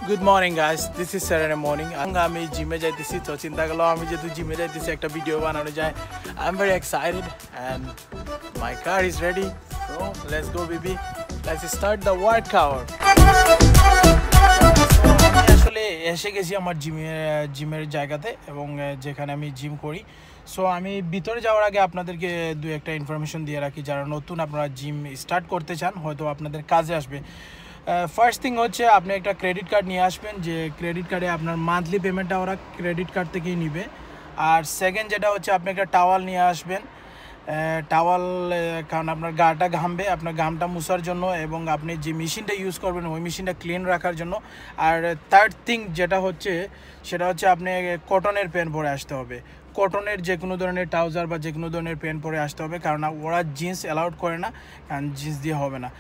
Good morning guys, this is Saturday morning. আমি জিমে যাইতেছি তো চিন্তা করলাম আমি যেহেতু জিমে যাইতেছি একটা ভিডিও বানানো যায়. I'm very excited and my car is ready. So let's go baby. Let's start the workout. আমি আসলে এসে গেছি আমার জিমের জায়গাতে এবং যেখানে আমি জিম করি. সো আমি ভিতরে যাওয়ার আগে আপনাদেরকে দুই একটা ইনফরমেশন দিয়ে রাখি যারা নতুন আপনারা জিম স্টার্ট করতে চান হয়তো আপনাদের কাজে আসবে. ফার্স্ট থিং হচ্ছে আপনি একটা ক্রেডিট কার্ড নিয়ে আসবেন যে ক্রেডিট কার্ডে আপনার মান্থলি পেমেন্টটা ওরা ক্রেডিট কার্ড থেকেই নিবে. আর সেকেন্ড যেটা হচ্ছে আপনি একটা টাওয়াল নিয়ে আসবেন. টাওয়াল কারণ আপনার গাটা ঘামবে, আপনার ঘামটা মুছার জন্য এবং আপনি যে মেশিনটা ইউজ করবেন ওই মেশিনটা ক্লিন রাখার জন্য. আর থার্ড থিং যেটা হচ্ছে সেটা হচ্ছে আপনি কটনের প্যান্ট পরে আসতে হবে. কটনের যে কোনো ধরনের ট্রাউজার বা যে কোনো ধরনের প্যান্ট পরে আসতে হবে কারণ ওরা জিন্স অ্যালাউড করে না, কারণ জিন্স দিয়ে হবে না.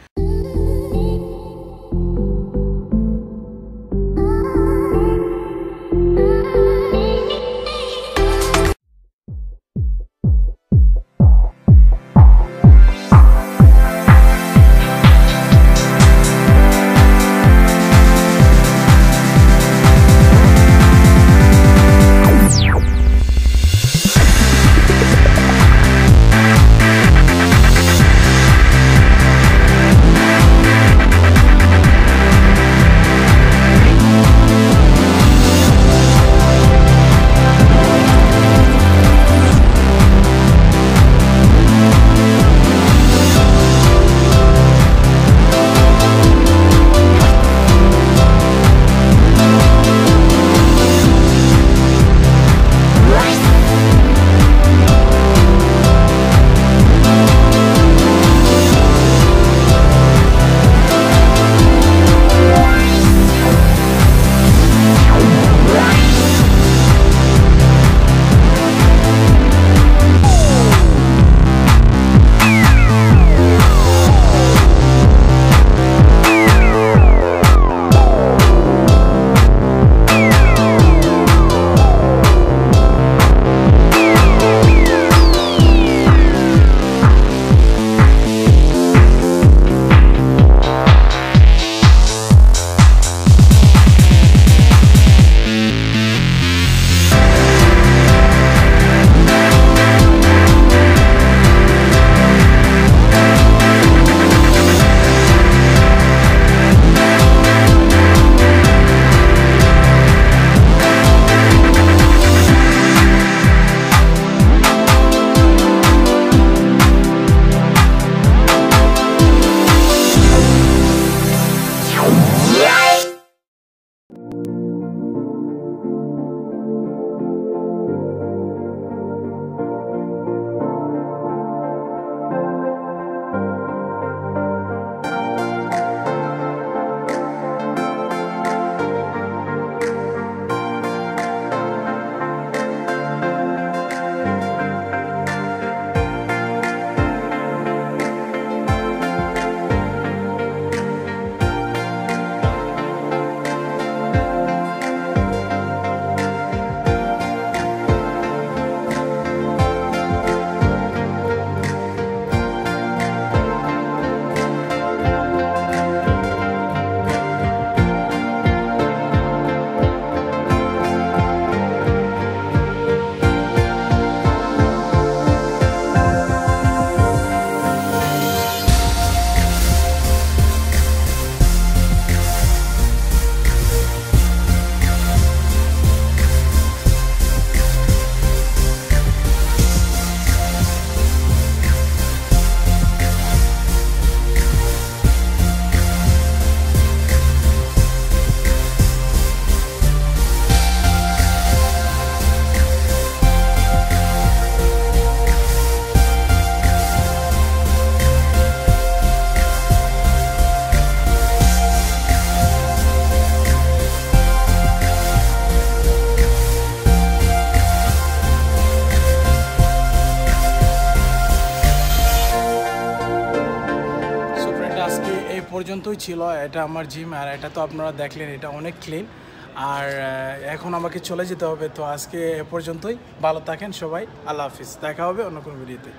পর্যন্তই ছিল এটা আমার জিম. আর এটা তো আপনারা দেখলেন এটা অনেক ক্লিন. আর এখন আমাকে চলে যেতে হবে. তো আজকে এ পর্যন্তই. ভালো থাকেন সবাই. আল্লাহ হাফিজ. দেখা হবে অন্য কোনো ভিডিওতে.